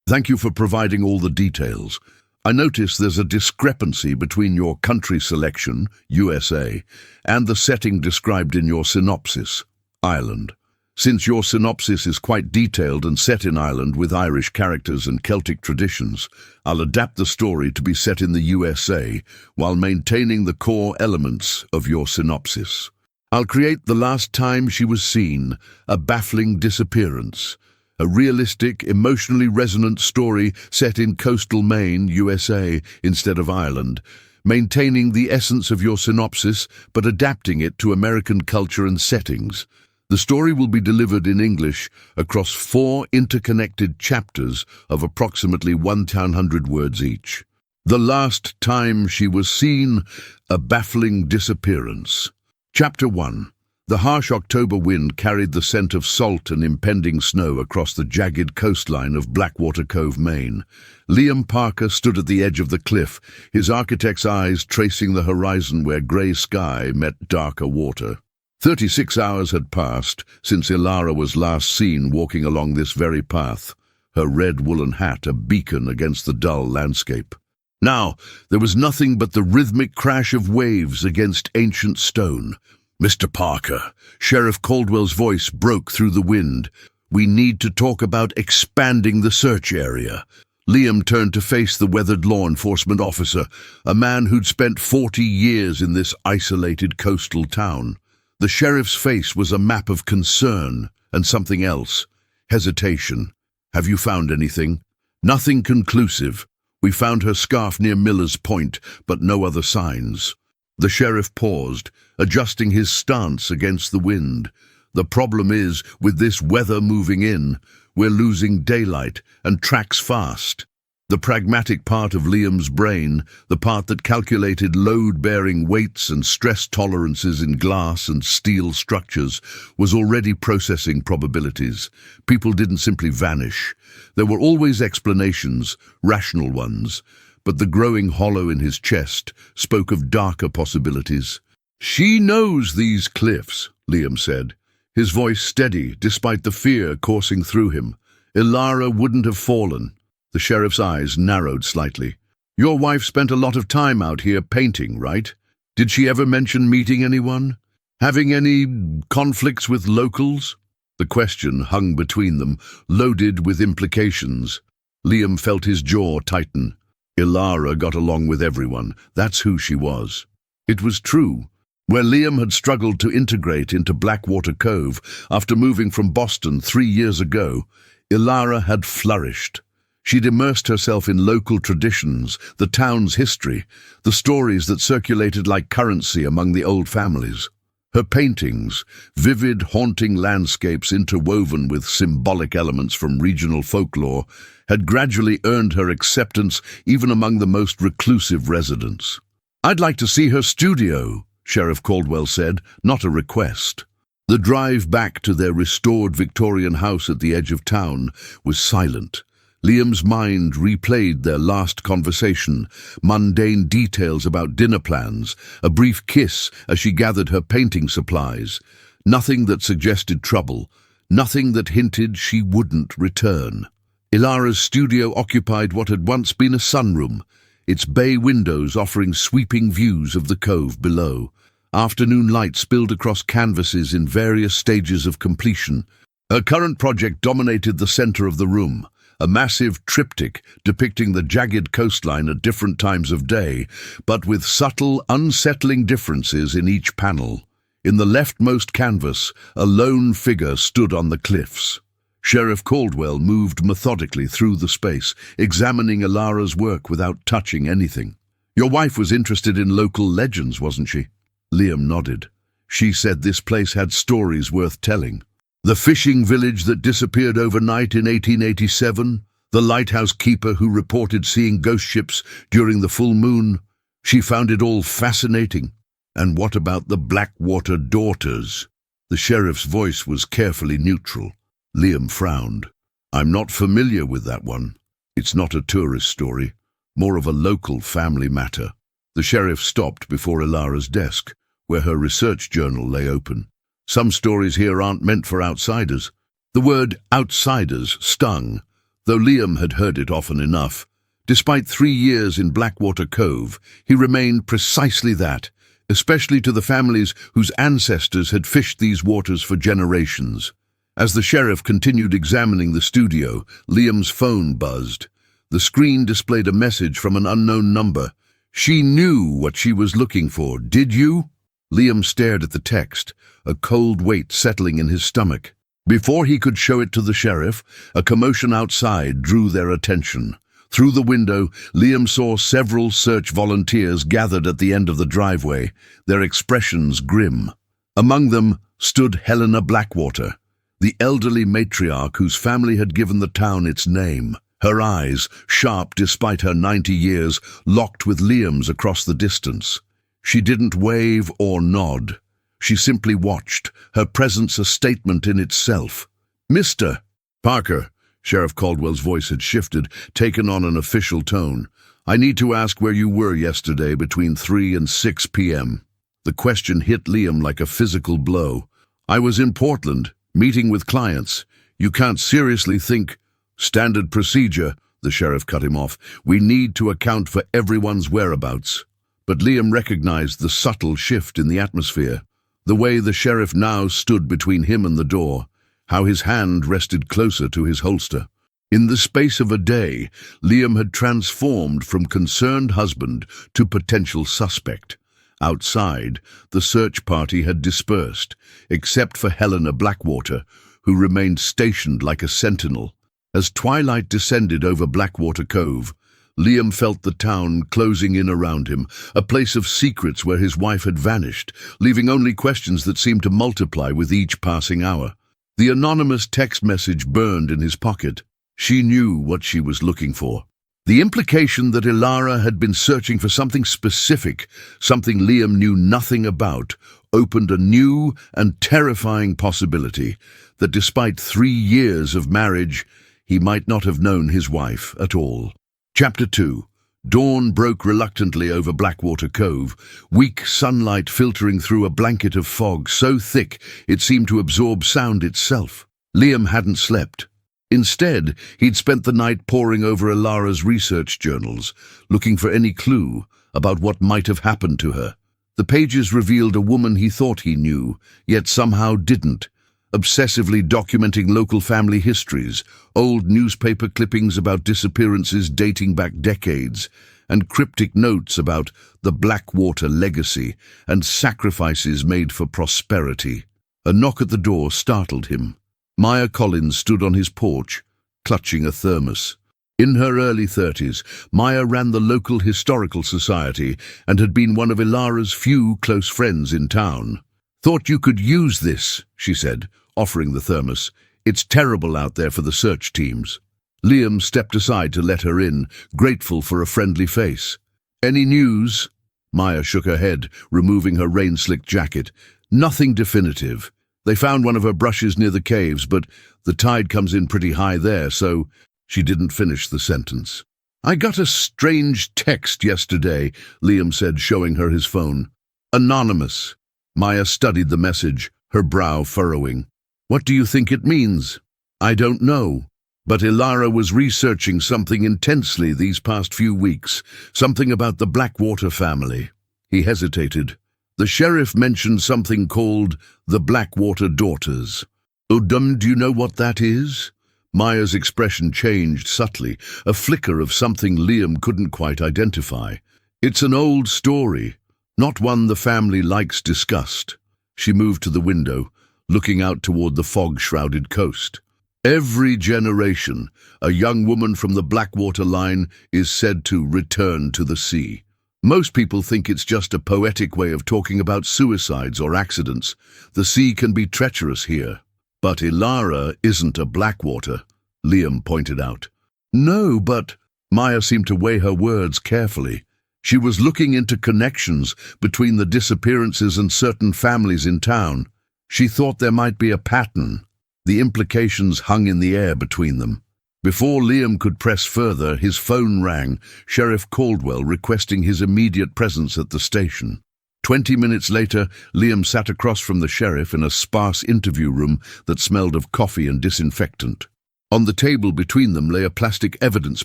Thank you for providing all the details. I notice there's a discrepancy between your country selection, USA, and the setting described in your synopsis, Ireland. Since your synopsis is quite detailed and set in Ireland with Irish characters and Celtic traditions, I'll adapt the story to be set in the USA while maintaining the core elements of your synopsis. I'll create The Last Time She Was Seen, a Baffling Disappearance, a realistic, emotionally resonant story set in coastal Maine, USA, instead of Ireland, maintaining the essence of your synopsis but adapting it to American culture and settings. The story will be delivered in English across 4 interconnected chapters of approximately 1,000 words each. The Last Time She Was Seen, a Baffling Disappearance. Chapter 1. The harsh October wind carried the scent of salt and impending snow across the jagged coastline of Blackwater Cove, Maine. Liam Parker stood at the edge of the cliff, his architect's eyes tracing the horizon where grey sky met darker water. 36 hours had passed since Ilara was last seen walking along this very path, her red woolen hat a beacon against the dull landscape. Now, there was nothing but the rhythmic crash of waves against ancient stone. "Mr. Parker," Sheriff Caldwell's voice broke through the wind. "We need to talk about expanding the search area." Liam turned to face the weathered law enforcement officer, a man who'd spent 40 years in this isolated coastal town. The sheriff's face was a map of concern and something else, hesitation. "Have you found anything?" "Nothing conclusive. We found her scarf near Miller's Point, but no other signs." The sheriff paused, adjusting his stance against the wind. "The problem is, with this weather moving in, we're losing daylight and tracks fast." The pragmatic part of Liam's brain, the part that calculated load-bearing weights and stress tolerances in glass and steel structures, was already processing probabilities. People didn't simply vanish. There were always explanations, rational ones, but the growing hollow in his chest spoke of darker possibilities. "She knows these cliffs," Liam said, his voice steady despite the fear coursing through him. "Ilara wouldn't have fallen." The sheriff's eyes narrowed slightly. "Your wife spent a lot of time out here painting, right? Did she ever mention meeting anyone? Having any conflicts with locals?" The question hung between them, loaded with implications. Liam felt his jaw tighten. Ilara got along with everyone. That's who she was. It was true. Where Liam had struggled to integrate into Blackwater Cove after moving from Boston 3 years ago, Ilara had flourished. She'd immersed herself in local traditions, the town's history, the stories that circulated like currency among the old families. Her paintings, vivid, haunting landscapes interwoven with symbolic elements from regional folklore, had gradually earned her acceptance even among the most reclusive residents. "I'd like to see her studio," Sheriff Caldwell said, not a request. The drive back to their restored Victorian house at the edge of town was silent. Liam's mind replayed their last conversation, mundane details about dinner plans, a brief kiss as she gathered her painting supplies. Nothing that suggested trouble, nothing that hinted she wouldn't return. Ilara's studio occupied what had once been a sunroom, its bay windows offering sweeping views of the cove below. Afternoon light spilled across canvases in various stages of completion. Her current project dominated the center of the room, a massive triptych depicting the jagged coastline at different times of day, but with subtle, unsettling differences in each panel. In the leftmost canvas, a lone figure stood on the cliffs. Sheriff Caldwell moved methodically through the space, examining Ilara's work without touching anything. "Your wife was interested in local legends, wasn't she?" Liam nodded. "She said this place had stories worth telling. The fishing village that disappeared overnight in 1887, the lighthouse keeper who reported seeing ghost ships during the full moon. She found it all fascinating. And what about the Blackwater daughters?" The sheriff's voice was carefully neutral. Liam frowned. "I'm not familiar with that one. It's not a tourist story, more of a local family matter." The sheriff stopped before Ilara's desk, where her research journal lay open. "Some stories here aren't meant for outsiders." The word outsiders stung. though Liam had heard it often enough. Despite 3 years in Blackwater Cove, he remained precisely that, especially to the families whose ancestors had fished these waters for generations. As the sheriff continued examining the studio, Liam's phone buzzed. The screen displayed a message from an unknown number. "She knew what she was looking for, did you?" Liam stared at the text, a cold weight settling in his stomach. Before he could show it to the sheriff, a commotion outside drew their attention. Through the window, Liam saw several search volunteers gathered at the end of the driveway, their expressions grim. Among them stood Helena Blackwater, the elderly matriarch whose family had given the town its name. Her eyes, sharp despite her 90 years, locked with Liam's across the distance. She didn't wave or nod. She simply watched, her presence a statement in itself. "Mr. Parker," Sheriff Caldwell's voice had shifted, taken on an official tone. "I need to ask where you were yesterday between 3 and 6 p.m. The question hit Liam like a physical blow. "I was in Portland, meeting with clients. You can't seriously think—" "Standard procedure," the sheriff cut him off. "We need to account for everyone's whereabouts." But Liam recognized the subtle shift in the atmosphere. The way the sheriff now stood between him and the door, how his hand rested closer to his holster. In the space of a day, Liam had transformed from concerned husband to potential suspect. Outside, the search party had dispersed, except for Helena Blackwater, who remained stationed like a sentinel. As twilight descended over Blackwater Cove, Liam felt the town closing in around him, a place of secrets where his wife had vanished, leaving only questions that seemed to multiply with each passing hour. The anonymous text message burned in his pocket. She knew what she was looking for. The implication that Ilara had been searching for something specific, something Liam knew nothing about, opened a new and terrifying possibility that despite 3 years of marriage, he might not have known his wife at all. Chapter 2. Dawn broke reluctantly over Blackwater Cove, weak sunlight filtering through a blanket of fog so thick it seemed to absorb sound itself. Liam hadn't slept. Instead, he'd spent the night poring over Ilara's research journals, looking for any clue about what might have happened to her. The pages revealed a woman he thought he knew, yet somehow didn't, obsessively documenting local family histories, old newspaper clippings about disappearances dating back decades, and cryptic notes about the Blackwater legacy and sacrifices made for prosperity. A knock at the door startled him. Maya Collins stood on his porch, clutching a thermos. In her early 30s, Maya ran the local historical society and had been one of Ilara's few close friends in town. "Thought you could use this," she said, offering the thermos. "It's terrible out there for the search teams." Liam stepped aside to let her in, grateful for a friendly face. "Any news?" Maya shook her head, removing her rain-slicked jacket. "Nothing definitive. They found one of her brushes near the caves, but the tide comes in pretty high there, so—" She didn't finish the sentence. "I got a strange text yesterday," Liam said, showing her his phone. "Anonymous." Maya studied the message, her brow furrowing. "What do you think it means?" "I don't know. But Ilara was researching something intensely these past few weeks, something about the Blackwater family." He hesitated. "The sheriff mentioned something called the Blackwater Daughters." "Oh, do you know what that is?" Maya's expression changed subtly, a flicker of something Liam couldn't quite identify. "It's an old story, not one the family likes discussed." She moved to the window, looking out toward the fog-shrouded coast. "Every generation, a young woman from the Blackwater line is said to return to the sea. Most people think it's just a poetic way of talking about suicides or accidents. The sea can be treacherous here. But Ilara isn't a Blackwater," Liam pointed out. "No, but—" Maya seemed to weigh her words carefully. She was looking into connections between the disappearances and certain families in town. She thought there might be a pattern. The implications hung in the air between them. Before Liam could press further, his phone rang, Sheriff Caldwell requesting his immediate presence at the station. 20 minutes later, Liam sat across from the sheriff in a sparse interview room that smelled of coffee and disinfectant. On the table between them lay a plastic evidence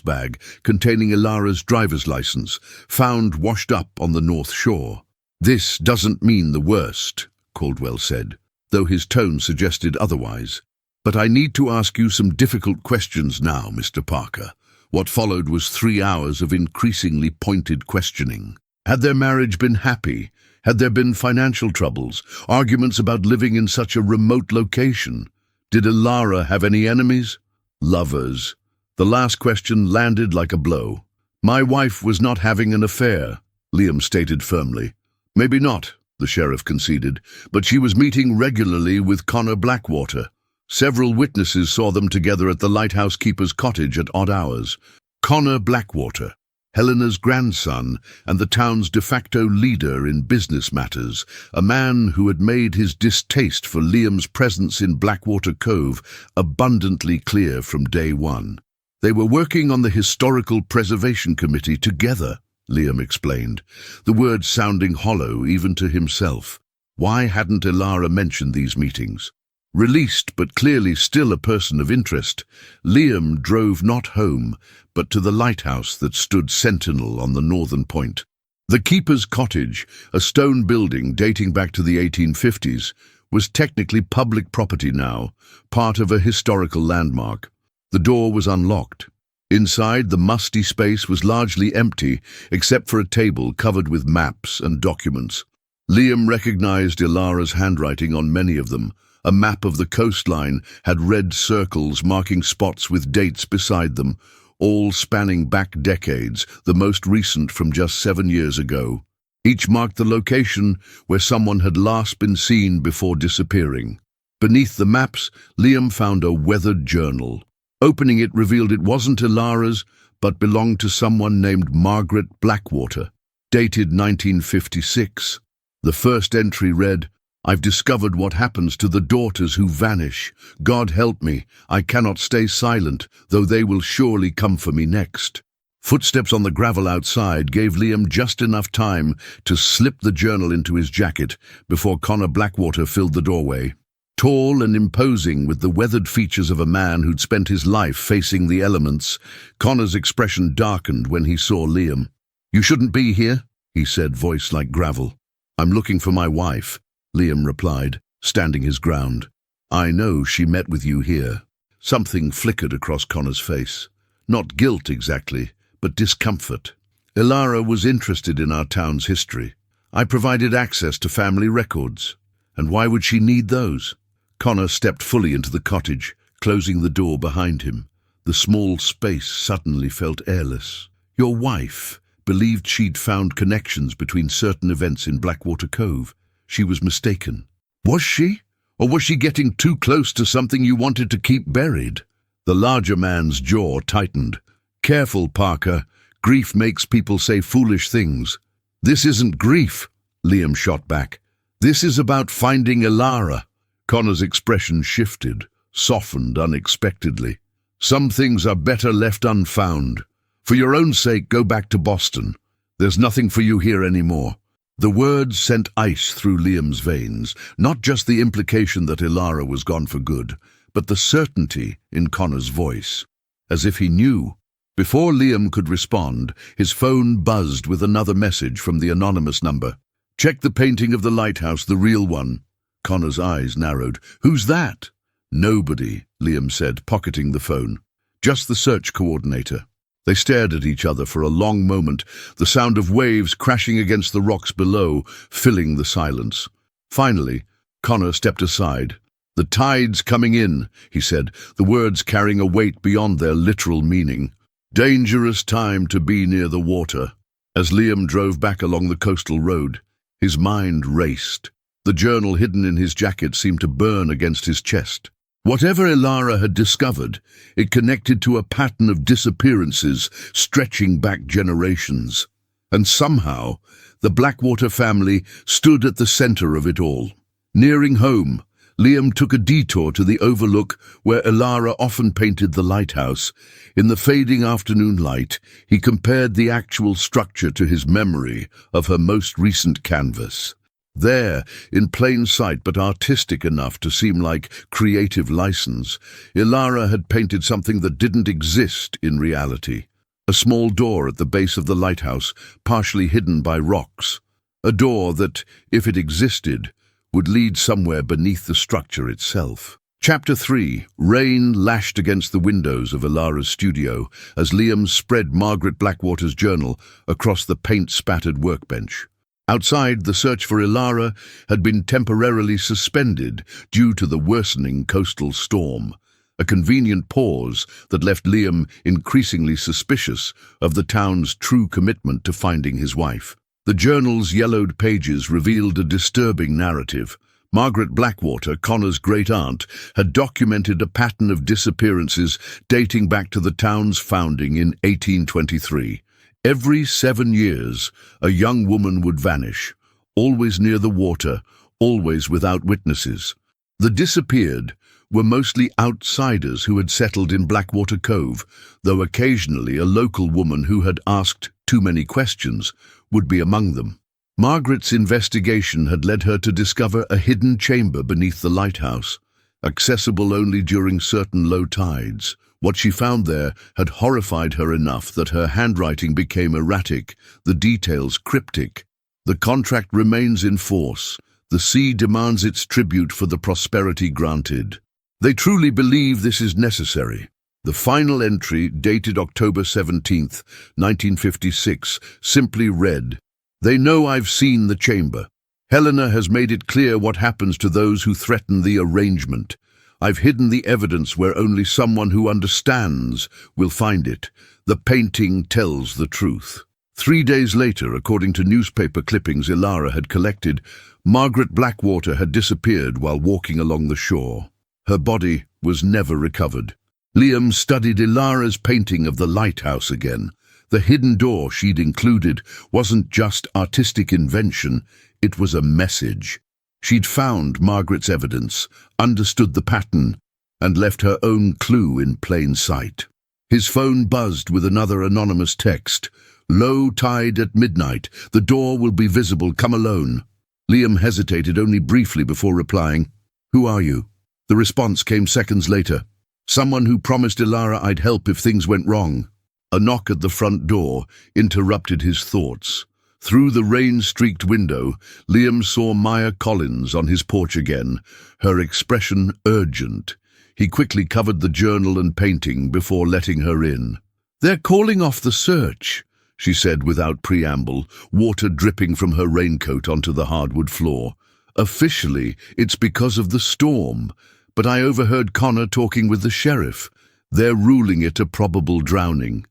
bag containing Ilara's driver's license, found washed up on the North Shore. "This doesn't mean the worst," Caldwell said, though his tone suggested otherwise. "But I need to ask you some difficult questions now, Mr. Parker." What followed was 3 hours of increasingly pointed questioning. Had their marriage been happy? Had there been financial troubles? Arguments about living in such a remote location? Did Ilara have any enemies? Lovers. The last question landed like a blow. "My wife was not having an affair," Liam stated firmly. "Maybe not," the sheriff conceded, "but she was meeting regularly with Connor Blackwater. Several witnesses saw them together at the lighthouse keeper's cottage at odd hours. Connor Blackwater, Helena's grandson and the town's de facto leader in business matters, a man who had made his distaste for Liam's presence in Blackwater Cove abundantly clear from day one. They were working on the Historical Preservation Committee together, Liam explained, the words sounding hollow even to himself. Why hadn't Ilara mentioned these meetings? Released but clearly still a person of interest, Liam drove not home, but to the lighthouse that stood sentinel on the northern point. The keeper's cottage, a stone building dating back to the 1850s, was technically public property now, part of a historical landmark. The door was unlocked. Inside, the musty space was largely empty, except for a table covered with maps and documents. Liam recognized Ilara's handwriting on many of them. A map of the coastline had red circles marking spots with dates beside them, all spanning back decades, the most recent from just 7 years ago. Each marked the location where someone had last been seen before disappearing. Beneath the maps, Liam found a weathered journal. Opening it revealed it wasn't Ilara's, but belonged to someone named Margaret Blackwater, dated 1956. The first entry read, "I've discovered what happens to the daughters who vanish. God help me, I cannot stay silent, though they will surely come for me next." Footsteps on the gravel outside gave Liam just enough time to slip the journal into his jacket before Connor Blackwater filled the doorway. Tall and imposing, with the weathered features of a man who'd spent his life facing the elements, Connor's expression darkened when he saw Liam. "You shouldn't be here," he said, voice like gravel. "I'm looking for my wife," Liam replied, standing his ground. "I know she met with you here." Something flickered across Connor's face. Not guilt exactly, but discomfort. "Ilara was interested in our town's history. I provided access to family records. And why would she need those?" Connor stepped fully into the cottage, closing the door behind him. The small space suddenly felt airless. "Your wife believed she'd found connections between certain events in Blackwater Cove. She was mistaken. Was she? Or was she getting too close to something you wanted to keep buried?" The larger man's jaw tightened. "Careful, Parker. Grief makes people say foolish things." "This isn't grief," Liam shot back. "This is about finding Ilara." Connor's expression shifted, softened unexpectedly. "Some things are better left unfound. For your own sake, go back to Boston. There's nothing for you here anymore." The words sent ice through Liam's veins, not just the implication that Ilara was gone for good, but the certainty in Connor's voice, as if he knew. Before Liam could respond, his phone buzzed with another message from the anonymous number. "Check the painting of the lighthouse, the real one." Connor's eyes narrowed. "Who's that?" "Nobody," Liam said, pocketing the phone. "Just the search coordinator." They stared at each other for a long moment, the sound of waves crashing against the rocks below, filling the silence. Finally, Connor stepped aside. "The tide's coming in," he said, the words carrying a weight beyond their literal meaning. "Dangerous time to be near the water." As Liam drove back along the coastal road, his mind raced. The journal hidden in his jacket seemed to burn against his chest. Whatever Ilara had discovered, it connected to a pattern of disappearances stretching back generations. And somehow, the Blackwater family stood at the center of it all. Nearing home, Liam took a detour to the overlook where Ilara often painted the lighthouse. In the fading afternoon light, he compared the actual structure to his memory of her most recent canvas. There, in plain sight but artistic enough to seem like creative license, Ilara had painted something that didn't exist in reality. A small door at the base of the lighthouse, partially hidden by rocks. A door that, if it existed, would lead somewhere beneath the structure itself. Chapter 3. Rain lashed against the windows of Ilara's studio as Liam spread Margaret Blackwater's journal across the paint-spattered workbench. Outside, the search for Ilara had been temporarily suspended due to the worsening coastal storm, a convenient pause that left Liam increasingly suspicious of the town's true commitment to finding his wife. The journal's yellowed pages revealed a disturbing narrative. Margaret Blackwater, Connor's great-aunt, had documented a pattern of disappearances dating back to the town's founding in 1823. Every 7 years, a young woman would vanish, always near the water, always without witnesses. The disappeared were mostly outsiders who had settled in Blackwater Cove, though occasionally a local woman who had asked too many questions would be among them. Margaret's investigation had led her to discover a hidden chamber beneath the lighthouse, accessible only during certain low tides. What she found there had horrified her enough that her handwriting became erratic, the details cryptic. The contract remains in force. The sea demands its tribute for the prosperity granted. They truly believe this is necessary. The final entry, dated October 17th, 1956, simply read, "They know I've seen the chamber. Helena has made it clear what happens to those who threaten the arrangement. I've hidden the evidence where only someone who understands will find it. The painting tells the truth." 3 days later, according to newspaper clippings Ilara had collected, Margaret Blackwater had disappeared while walking along the shore. Her body was never recovered. Liam studied Ilara's painting of the lighthouse again. The hidden door she'd included wasn't just artistic invention, it was a message. She'd found Margaret's evidence, understood the pattern, and left her own clue in plain sight. His phone buzzed with another anonymous text. "Low tide at midnight. The door will be visible. Come alone." Liam hesitated only briefly before replying, "Who are you?" The response came seconds later. "Someone who promised Ilara I'd help if things went wrong." A knock at the front door interrupted his thoughts. Through the rain-streaked window, Liam saw Maya Collins on his porch again, her expression urgent. He quickly covered the journal and painting before letting her in. "They're calling off the search," she said without preamble, water dripping from her raincoat onto the hardwood floor. "Officially, it's because of the storm, but I overheard Connor talking with the sheriff. They're ruling it a probable drowning.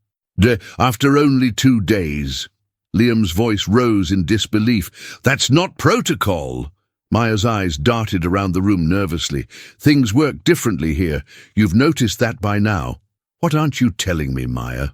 After only 2 days." Liam's voice rose in disbelief. "That's not protocol." Maya's eyes darted around the room nervously. "Things work differently here. You've noticed that by now." "What aren't you telling me, Maya?"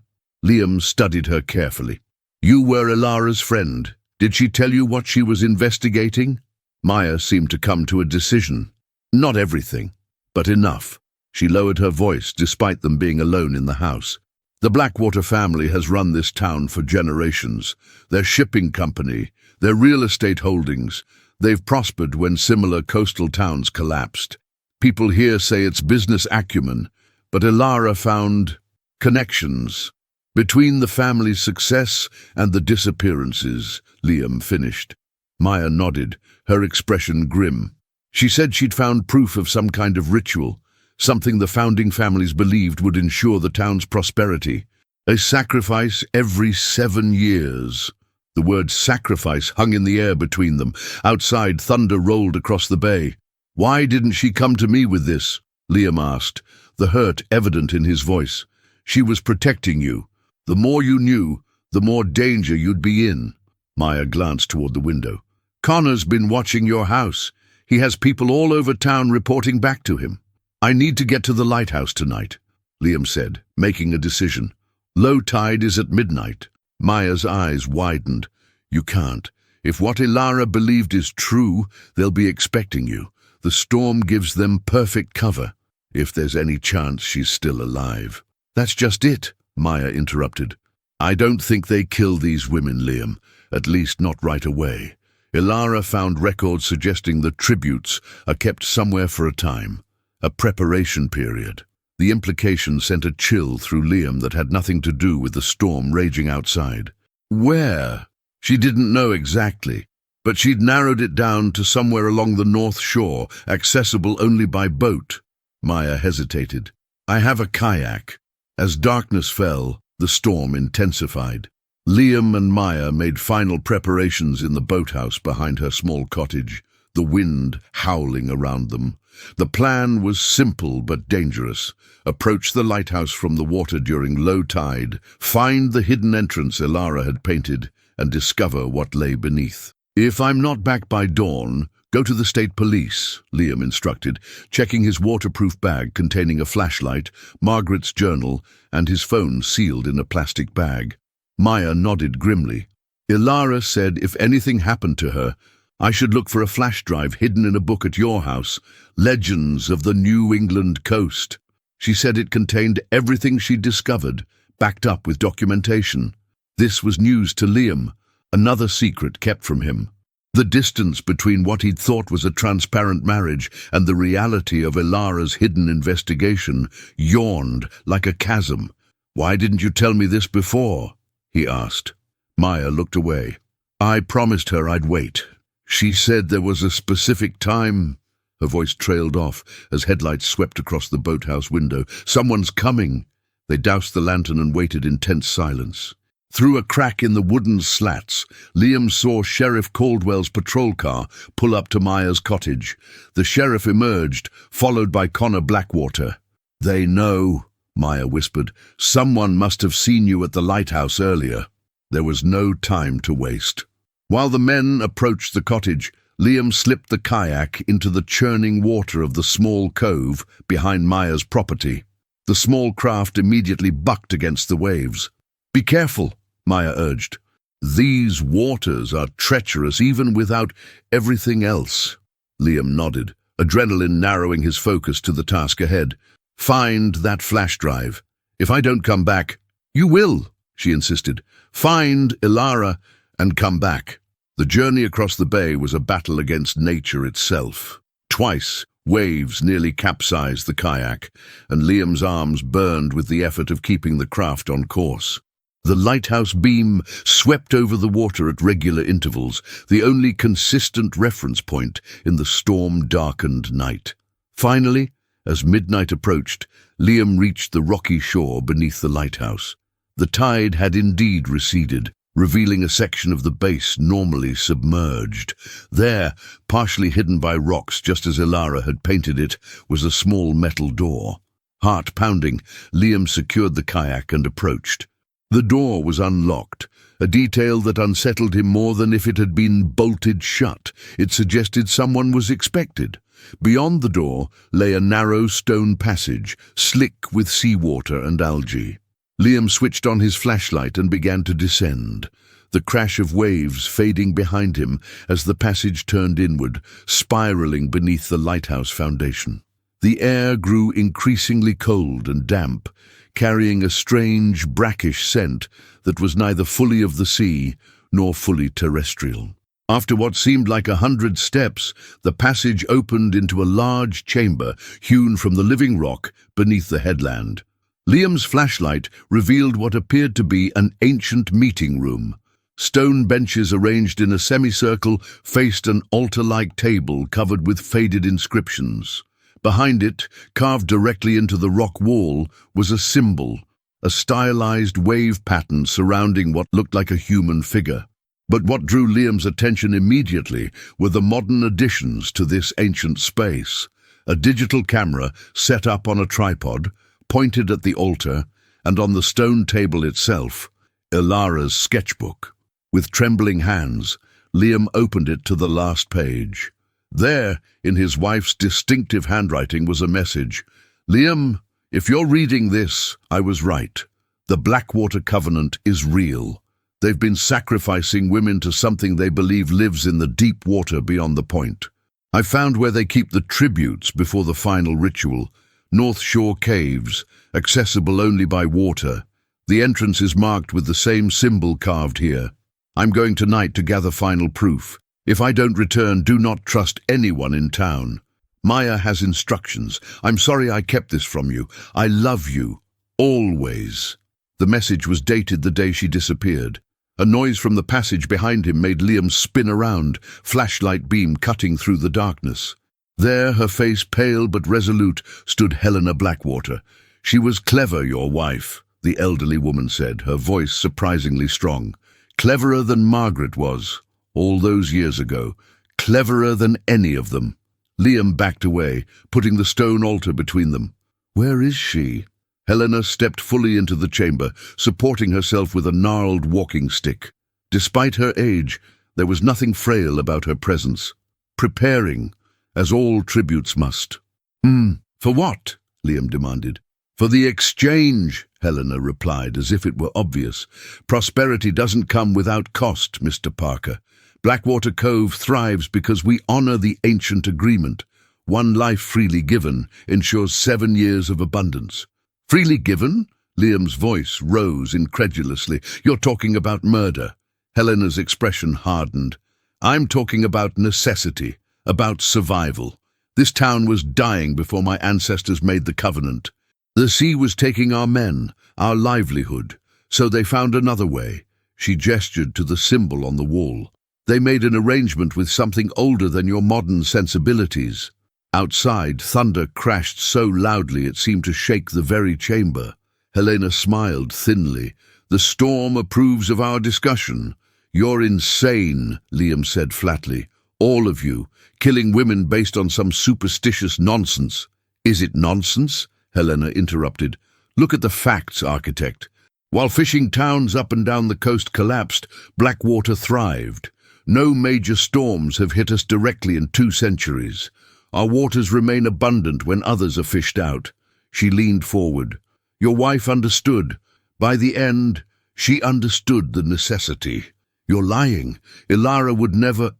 Liam studied her carefully. "You were Ilara's friend. Did she tell you what she was investigating?" Maya seemed to come to a decision. "Not everything, but enough." She lowered her voice despite them being alone in the house. "The Blackwater family has run this town for generations. Their shipping company, their real estate holdings, they've prospered when similar coastal towns collapsed. People here say it's business acumen, but Ilara found connections between the family's success and the disappearances," Liam finished. Maya nodded, her expression grim. "She said she'd found proof of some kind of ritual, something the founding families believed would ensure the town's prosperity. A sacrifice every 7 years. The word sacrifice hung in the air between them. Outside, thunder rolled across the bay. "Why didn't she come to me with this?" Liam asked, the hurt evident in his voice. "She was protecting you. The more you knew, the more danger you'd be in." Maya glanced toward the window. "Connor's been watching your house. He has people all over town reporting back to him." "I need to get to the lighthouse tonight," Liam said, making a decision. "Low tide is at midnight." Maya's eyes widened. "You can't. If what Ilara believed is true, they'll be expecting you. The storm gives them perfect cover, if there's any chance she's still alive." "That's just it," Maya interrupted. "I don't think they kill these women, Liam, at least not right away. Ilara found records suggesting the tributes are kept somewhere for a time, a preparation period. The implication sent a chill through Liam that had nothing to do with the storm raging outside. Where? She didn't know exactly, but she'd narrowed it down to somewhere along the north shore, accessible only by boat. Maya hesitated. I have a kayak. As darkness fell, the storm intensified. Liam and Maya made final preparations in the boathouse behind her small cottage, the wind howling around them. The plan was simple but dangerous. Approach the lighthouse from the water during low tide, find the hidden entrance Ilara had painted, and discover what lay beneath. If I'm not back by dawn, go to the state police, Liam instructed, checking his waterproof bag containing a flashlight, Margaret's journal, and his phone sealed in a plastic bag. Maya nodded grimly. Ilara said if anything happened to her, I should look for a flash drive hidden in a book at your house, Legends of the New England Coast. She said it contained everything she'd discovered, backed up with documentation. This was news to Liam, another secret kept from him. The distance between what he'd thought was a transparent marriage and the reality of Ilara's hidden investigation yawned like a chasm. Why didn't you tell me this before? He asked. Maya looked away. I promised her I'd wait. She said there was a specific time. Her voice trailed off as headlights swept across the boathouse window. Someone's coming. They doused the lantern and waited in tense silence. Through a crack in the wooden slats, Liam saw Sheriff Caldwell's patrol car pull up to Maya's cottage. The sheriff emerged, followed by Connor Blackwater. They know, Maya whispered. Someone must have seen you at the lighthouse earlier. There was no time to waste. While the men approached the cottage, Liam slipped the kayak into the churning water of the small cove behind Maya's property. The small craft immediately bucked against the waves. Be careful, Maya urged. These waters are treacherous even without everything else. Liam nodded, adrenaline narrowing his focus to the task ahead. Find that flash drive. If I don't come back, you will, she insisted. Find Ilara and come back. The journey across the bay was a battle against nature itself. Twice, waves nearly capsized the kayak, and Liam's arms burned with the effort of keeping the craft on course. The lighthouse beam swept over the water at regular intervals, the only consistent reference point in the storm-darkened night. Finally, as midnight approached, Liam reached the rocky shore beneath the lighthouse. The tide had indeed receded, revealing a section of the base normally submerged. There, partially hidden by rocks just as Ilara had painted it, was a small metal door. Heart pounding, Liam secured the kayak and approached. The door was unlocked, a detail that unsettled him more than if it had been bolted shut. It suggested someone was expected. Beyond the door lay a narrow stone passage, slick with seawater and algae. Liam switched on his flashlight and began to descend, the crash of waves fading behind him as the passage turned inward, spiraling beneath the lighthouse foundation. The air grew increasingly cold and damp, carrying a strange, brackish scent that was neither fully of the sea nor fully terrestrial. After what seemed like 100 steps, the passage opened into a large chamber hewn from the living rock beneath the headland. Liam's flashlight revealed what appeared to be an ancient meeting room. Stone benches arranged in a semicircle faced an altar-like table covered with faded inscriptions. Behind it, carved directly into the rock wall, was a symbol, a stylized wave pattern surrounding what looked like a human figure. But what drew Liam's attention immediately were the modern additions to this ancient space. A digital camera set up on a tripod, pointed at the altar, and on the stone table itself, Ilara's sketchbook. With trembling hands, Liam opened it to the last page. There, in his wife's distinctive handwriting, was a message. Liam, if you're reading this, I was right. The Blackwater Covenant is real. They've been sacrificing women to something they believe lives in the deep water beyond the point. I found where they keep the tributes before the final ritual. North Shore Caves, accessible only by water. The entrance is marked with the same symbol carved here. I'm going tonight to gather final proof. If I don't return, do not trust anyone in town. Maya has instructions. I'm sorry I kept this from you. I love you. Always." The message was dated the day she disappeared. A noise from the passage behind him made Liam spin around, flashlight beam cutting through the darkness. There, her face pale but resolute, stood Helena Blackwater. "She was clever, your wife," the elderly woman said, her voice surprisingly strong. "Cleverer than Margaret was, all those years ago. Cleverer than any of them." Liam backed away, putting the stone altar between them. "Where is she?" Helena stepped fully into the chamber, supporting herself with a gnarled walking stick. Despite her age, there was nothing frail about her presence. Preparing, as all tributes must. For what?" Liam demanded. "For the exchange," Helena replied, as if it were obvious. "Prosperity doesn't come without cost, Mr. Parker. Blackwater Cove thrives because we honor the ancient agreement. One life freely given ensures 7 years of abundance." "Freely given?" Liam's voice rose incredulously. "You're talking about murder." Helena's expression hardened. "I'm talking about necessity, about survival. This town was dying before my ancestors made the covenant. The sea was taking our men, our livelihood, so they found another way." She gestured to the symbol on the wall. "They made an arrangement with something older than your modern sensibilities." Outside, thunder crashed so loudly it seemed to shake the very chamber. Helena smiled thinly. "The storm approves of our discussion." "You're insane," Liam said flatly. "All of you, killing women based on some superstitious nonsense." "Is it nonsense?" Helena interrupted. "Look at the facts, architect. While fishing towns up and down the coast collapsed, Blackwater thrived. No major storms have hit us directly in 2 centuries. Our waters remain abundant when others are fished out." She leaned forward. "Your wife understood. By the end, she understood the necessity." "You're lying. Ilara would never—"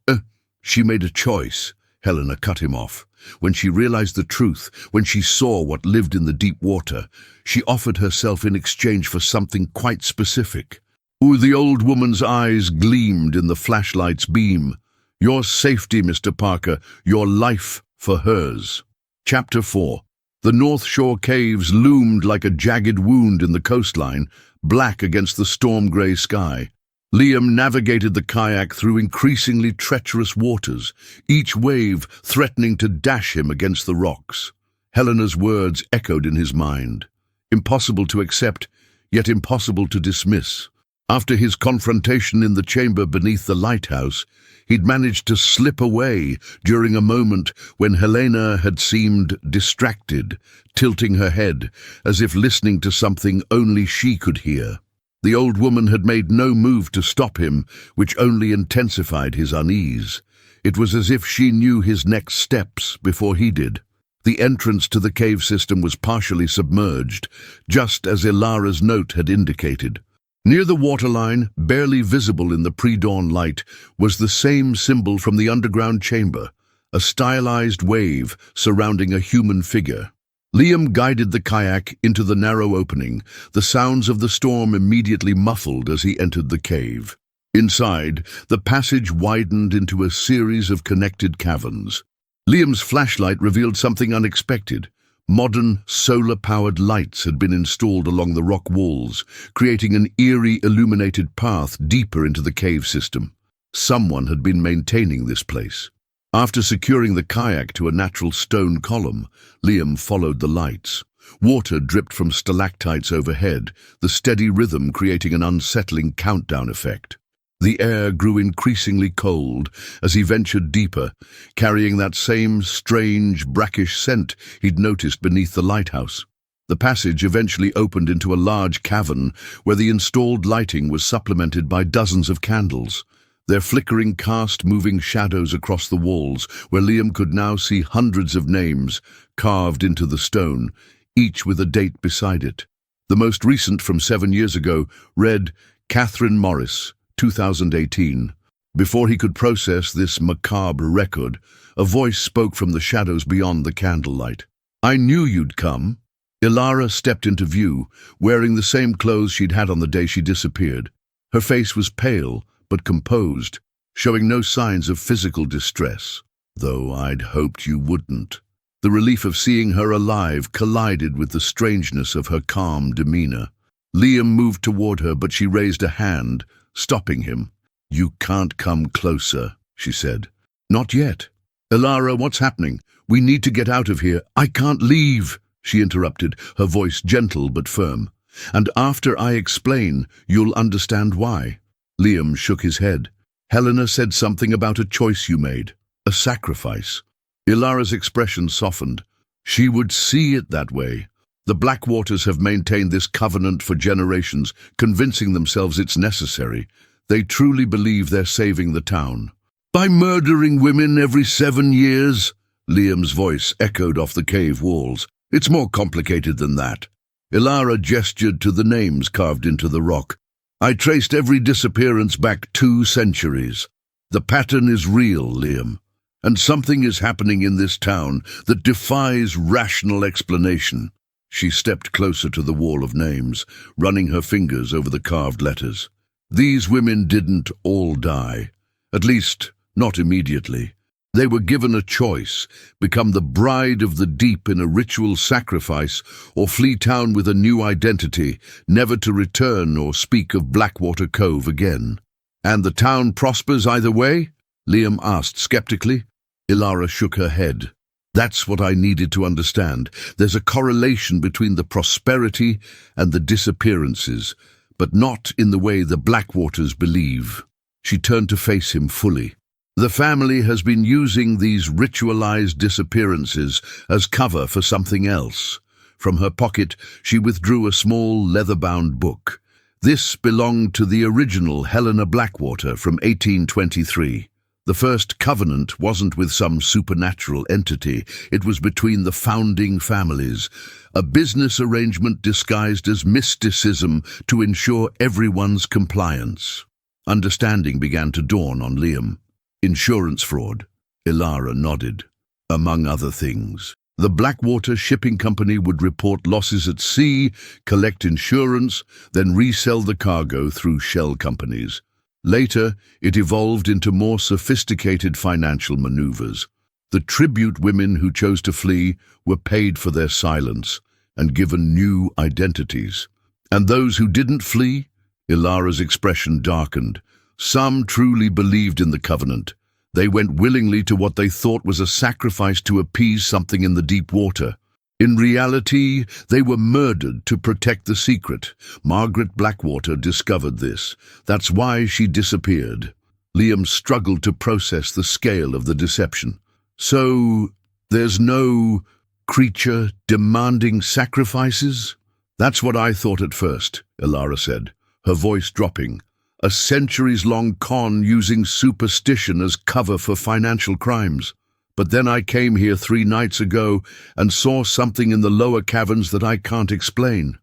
She made a choice. Helena cut him off. When she realized the truth, when she saw what lived in the deep water, she offered herself in exchange for something quite specific. The old woman's eyes gleamed in the flashlight's beam. "Your safety, Mr. Parker, your life for hers." Chapter 4. The North Shore caves loomed like a jagged wound in the coastline, black against the storm-grey sky. Liam navigated the kayak through increasingly treacherous waters, each wave threatening to dash him against the rocks. Helena's words echoed in his mind. Impossible to accept, yet impossible to dismiss. After his confrontation in the chamber beneath the lighthouse, he'd managed to slip away during a moment when Helena had seemed distracted, tilting her head, as if listening to something only she could hear. The old woman had made no move to stop him, which only intensified his unease. It was as if she knew his next steps before he did. The entrance to the cave system was partially submerged, just as Ilara's note had indicated. Near the waterline, barely visible in the pre-dawn light, was the same symbol from the underground chamber, a stylized wave surrounding a human figure. Liam guided the kayak into the narrow opening, the sounds of the storm immediately muffled as he entered the cave. Inside, the passage widened into a series of connected caverns. Liam's flashlight revealed something unexpected. Modern, solar-powered lights had been installed along the rock walls, creating an eerie, illuminated path deeper into the cave system. Someone had been maintaining this place. After securing the kayak to a natural stone column, Liam followed the lights. Water dripped from stalactites overhead, the steady rhythm creating an unsettling countdown effect. The air grew increasingly cold as he ventured deeper, carrying that same strange, brackish scent he'd noticed beneath the lighthouse. The passage eventually opened into a large cavern where the installed lighting was supplemented by dozens of candles. Their flickering cast moving shadows across the walls, where Liam could now see hundreds of names carved into the stone, each with a date beside it. The most recent, from 7 years ago, read Catherine Morris, 2018. Before he could process this macabre record, a voice spoke from the shadows beyond the candlelight. "I knew you'd come." Ilara stepped into view, wearing the same clothes she'd had on the day she disappeared. Her face was pale, but composed. showing no signs of physical distress, though I'd hoped you wouldn't. The relief of seeing her alive collided with the strangeness of her calm demeanor. Liam moved toward her, but she raised a hand, stopping him. "You can't come closer," she said. "Not yet. Ilara, what's happening? We need to get out of here." "I can't leave," she interrupted, her voice gentle but firm. "And after I explain, you'll understand why." Liam shook his head. "Helena said something about a choice you made, a sacrifice." Ilara's expression softened. "She would see it that way. The Blackwaters have maintained this covenant for generations, convincing themselves it's necessary. They truly believe they're saving the town." "By murdering women every 7 years?" Liam's voice echoed off the cave walls. "It's more complicated than that." Ilara gestured to the names carved into the rock. "I traced every disappearance back 2 centuries. The pattern is real, Liam. And something is happening in this town that defies rational explanation." She stepped closer to the wall of names, running her fingers over the carved letters. "These women didn't all die. At least, not immediately. They were given a choice: become the bride of the deep in a ritual sacrifice, or flee town with a new identity, never to return or speak of Blackwater Cove again." "And the town prospers either way?" Liam asked skeptically. Ilara shook her head. "That's what I needed to understand. There's a correlation between the prosperity and the disappearances, but not in the way the Blackwaters believe." She turned to face him fully. "The family has been using these ritualized disappearances as cover for something else." From her pocket, she withdrew a small leather-bound book. This belonged to the original Helena Blackwater from 1823. The first covenant wasn't with some supernatural entity. It was between the founding families, a business arrangement disguised as mysticism to ensure everyone's compliance. Understanding began to dawn on Liam. "Insurance fraud," Ilara nodded. "Among other things. The Blackwater Shipping Company would report losses at sea, collect insurance, then resell the cargo through shell companies. Later, it evolved into more sophisticated financial maneuvers. The tribute women who chose to flee were paid for their silence and given new identities. And those who didn't flee?" Ilara's expression darkened. "Some truly believed in the covenant. They went willingly to what they thought was a sacrifice to appease something in the deep water. In reality, they were murdered to protect the secret. Margaret Blackwater discovered this. That's why she disappeared." Liam struggled to process the scale of the deception. "So, there's no creature demanding sacrifices?" "That's what I thought at first," Ilara said, her voice dropping. "A centuries-long con using superstition as cover for financial crimes. But then I came here 3 nights ago and saw something in the lower caverns that I can't explain."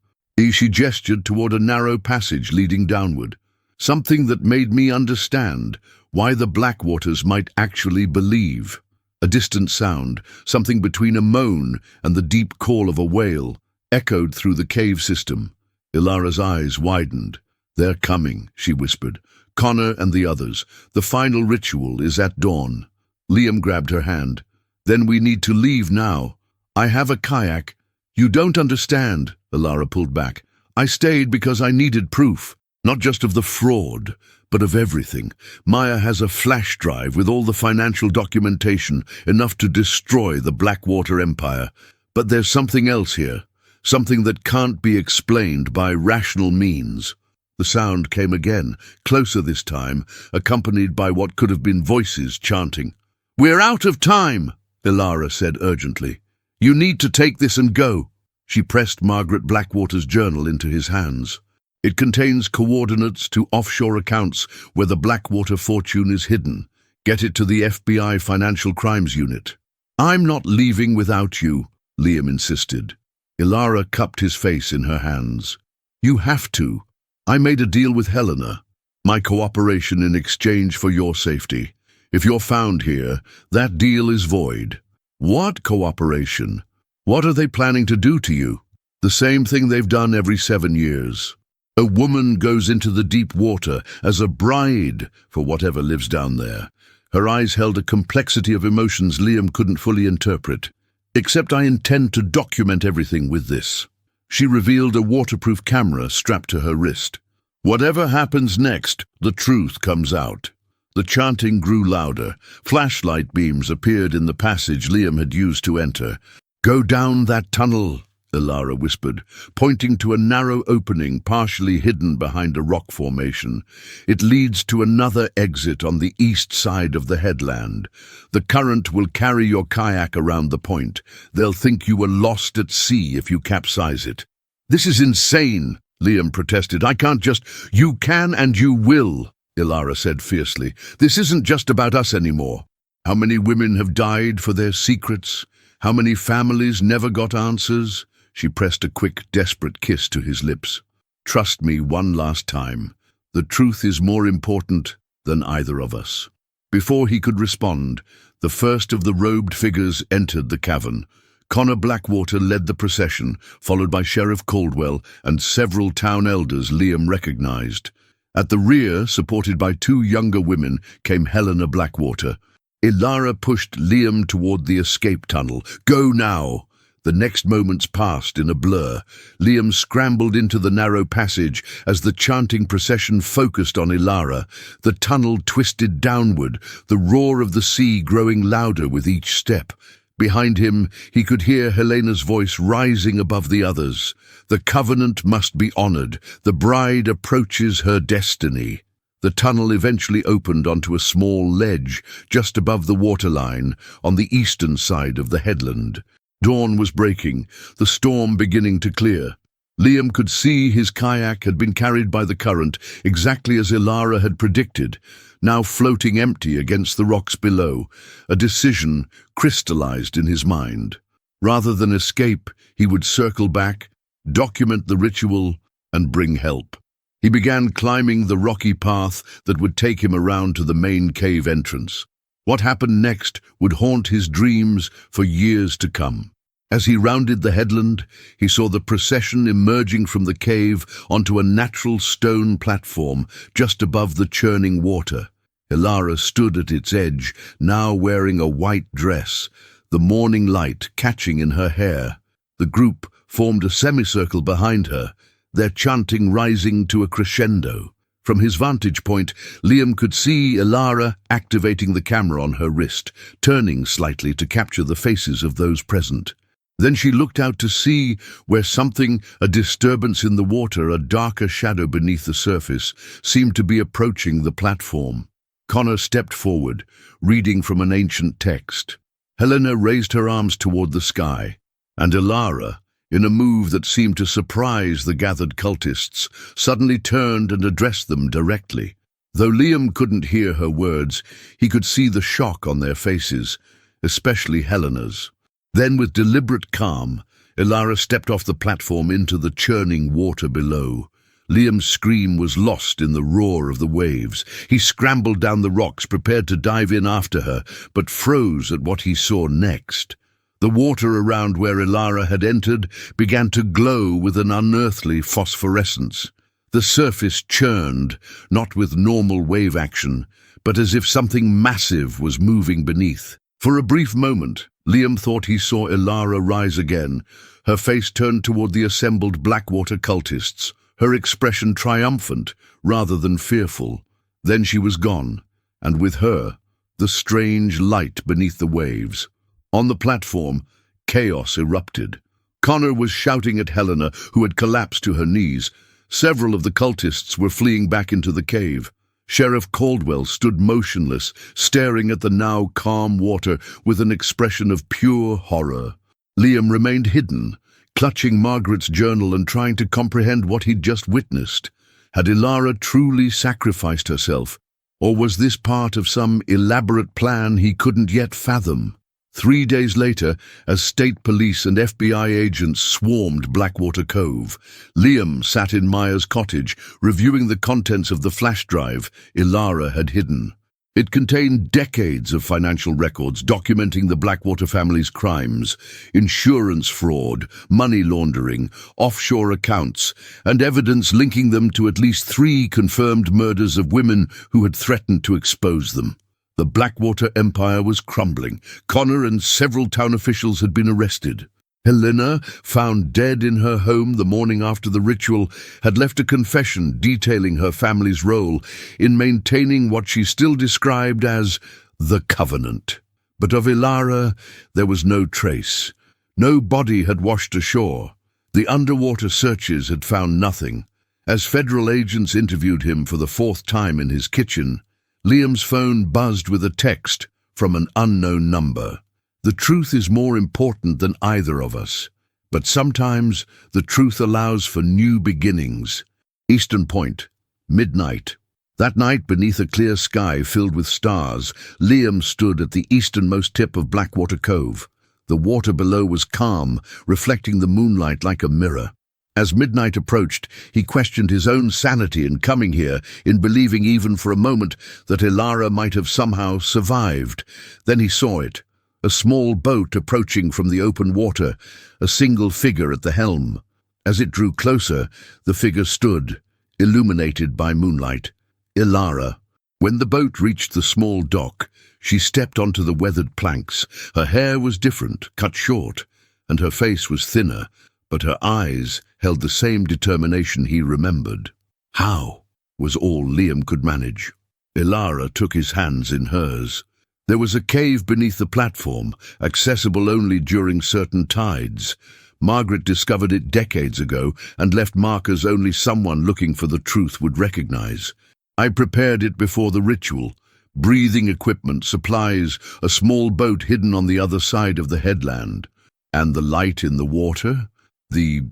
She gestured toward a narrow passage leading downward. "Something that made me understand why the Blackwaters might actually believe." A distant sound, something between a moan and the deep call of a whale, echoed through the cave system. Ilara's eyes widened. "They're coming," she whispered. "Connor and the others. The final ritual is at dawn." Liam grabbed her hand. "Then we need to leave now. I have a kayak." "You don't understand," Ilara pulled back. "I stayed because I needed proof, not just of the fraud, but of everything. Maya has a flash drive with all the financial documentation, enough to destroy the Blackwater Empire. But there's something else here, something that can't be explained by rational means." The sound came again, closer this time, accompanied by what could have been voices chanting. "We're out of time," Ilara said urgently. "You need to take this and go." She pressed Margaret Blackwater's journal into his hands. "It contains coordinates to offshore accounts where the Blackwater fortune is hidden. Get it to the FBI Financial Crimes Unit." "I'm not leaving without you," Liam insisted. Ilara cupped his face in her hands. "You have to. I made a deal with Helena. My cooperation in exchange for your safety. If you're found here, that deal is void." "What cooperation? What are they planning to do to you?" "The same thing they've done every 7 years. A woman goes into the deep water as a bride for whatever lives down there. Her eyes held a complexity of emotions Liam couldn't fully interpret. Except I intend to document everything with this. She revealed a waterproof camera strapped to her wrist. Whatever happens next, the truth comes out. The chanting grew louder. Flashlight beams appeared in the passage Liam had used to enter. "Go down that tunnel," Ilara whispered, pointing to a narrow opening partially hidden behind a rock formation. "It leads to another exit on the east side of the headland. The current will carry your kayak around the point. They'll think you were lost at sea if you capsize it." "This is insane," Liam protested. "I can't just—" "You can and you will," Ilara said fiercely. "This isn't just about us anymore. How many women have died for their secrets? How many families never got answers?" She pressed a quick, desperate kiss to his lips. "Trust me one last time. The truth is more important than either of us." Before he could respond, the first of the robed figures entered the cavern. Connor Blackwater led the procession, followed by Sheriff Caldwell and several town elders Liam recognized. At the rear, supported by two younger women, came Helena Blackwater. Ilara pushed Liam toward the escape tunnel. "Go now!" The next moments passed in a blur. Liam scrambled into the narrow passage as the chanting procession focused on Ilara. The tunnel twisted downward, the roar of the sea growing louder with each step. Behind him, he could hear Helena's voice rising above the others. "The covenant must be honored. The bride approaches her destiny." The tunnel eventually opened onto a small ledge just above the waterline on the eastern side of the headland. Dawn was breaking, the storm beginning to clear. Liam could see his kayak had been carried by the current exactly as Ilara had predicted, now floating empty against the rocks below. A decision crystallized in his mind. Rather than escape, he would circle back, document the ritual, and bring help. He began climbing the rocky path that would take him around to the main cave entrance. What happened next would haunt his dreams for years to come. As he rounded the headland, he saw the procession emerging from the cave onto a natural stone platform just above the churning water. Ilara stood at its edge, now wearing a white dress, the morning light catching in her hair. The group formed a semicircle behind her, their chanting rising to a crescendo. From his vantage point, Liam could see Ilara activating the camera on her wrist, turning slightly to capture the faces of those present. Then she looked out to sea where something, a disturbance in the water, a darker shadow beneath the surface, seemed to be approaching the platform. Connor stepped forward, reading from an ancient text. Helena raised her arms toward the sky, and Ilara, in a move that seemed to surprise the gathered cultists, suddenly turned and addressed them directly. Though Liam couldn't hear her words, he could see the shock on their faces, especially Helena's. Then, with deliberate calm, Ilara stepped off the platform into the churning water below. Liam's scream was lost in the roar of the waves. He scrambled down the rocks, prepared to dive in after her, but froze at what he saw next. The water around where Ilara had entered began to glow with an unearthly phosphorescence. The surface churned, not with normal wave action, but as if something massive was moving beneath. For a brief moment, Liam thought he saw Ilara rise again, her face turned toward the assembled Blackwater cultists, her expression triumphant rather than fearful. Then she was gone, and with her, the strange light beneath the waves. On the platform, chaos erupted. Connor was shouting at Helena, who had collapsed to her knees. Several of the cultists were fleeing back into the cave. Sheriff Caldwell stood motionless, staring at the now calm water with an expression of pure horror. Liam remained hidden, clutching Margaret's journal and trying to comprehend what he'd just witnessed. Had Ilara truly sacrificed herself, or was this part of some elaborate plan he couldn't yet fathom? 3 days later, as state police and FBI agents swarmed Blackwater Cove, Liam sat in Maya's cottage, reviewing the contents of the flash drive Ilara had hidden. It contained decades of financial records documenting the Blackwater family's crimes, insurance fraud, money laundering, offshore accounts, and evidence linking them to at least 3 confirmed murders of women who had threatened to expose them. The Blackwater empire was crumbling. Connor and several town officials had been arrested. Helena, found dead in her home the morning after the ritual, had left a confession detailing her family's role in maintaining what she still described as the Covenant. But of Ilara, there was no trace. No body had washed ashore. The underwater searches had found nothing. As federal agents interviewed him for the 4th time in his kitchen, Liam's phone buzzed with a text from an unknown number. The truth is more important than either of us, but sometimes the truth allows for new beginnings. Eastern Point, midnight. That night, beneath a clear sky filled with stars, Liam stood at the easternmost tip of Blackwater Cove. The water below was calm, reflecting the moonlight like a mirror. As midnight approached, he questioned his own sanity in coming here, in believing even for a moment that Ilara might have somehow survived. Then he saw it. A small boat approaching from the open water, a single figure at the helm. As it drew closer, the figure stood, illuminated by moonlight. Ilara. When the boat reached the small dock, she stepped onto the weathered planks. Her hair was different, cut short, and her face was thinner, but her eyes held the same determination he remembered. How? Was all Liam could manage. Ilara took his hands in hers. There was a cave beneath the platform, accessible only during certain tides. Margaret discovered it decades ago and left markers only someone looking for the truth would recognize. I prepared it before the ritual. Breathing equipment, supplies, a small boat hidden on the other side of the headland. And the light in the water? The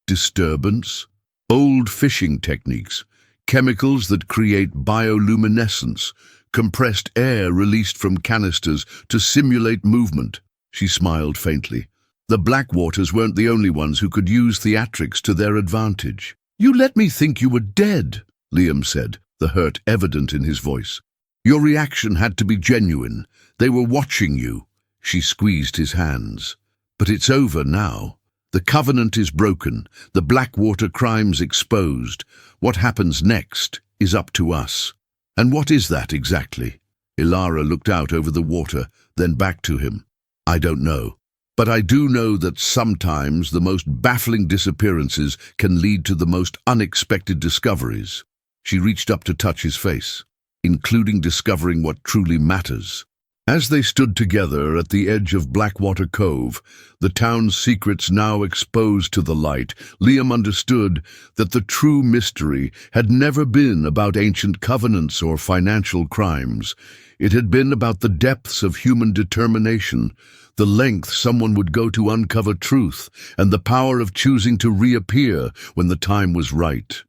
disturbance? Old fishing techniques, chemicals that create bioluminescence, compressed air released from canisters to simulate movement. She smiled faintly. The Blackwaters weren't the only ones who could use theatrics to their advantage. "You let me think you were dead," Liam said, the hurt evident in his voice. "Your reaction had to be genuine. They were watching you." She squeezed his hands. "But it's over now. The Covenant is broken, the Blackwater crimes exposed. What happens next is up to us." "And what is that exactly?" Ilara looked out over the water, then back to him. "I don't know. But I do know that sometimes the most baffling disappearances can lead to the most unexpected discoveries." She reached up to touch his face, including discovering what truly matters. As they stood together at the edge of Blackwater Cove, the town's secrets now exposed to the light, Liam understood that the true mystery had never been about ancient covenants or financial crimes. It had been about the depths of human determination, the length someone would go to uncover truth, and the power of choosing to reappear when the time was right.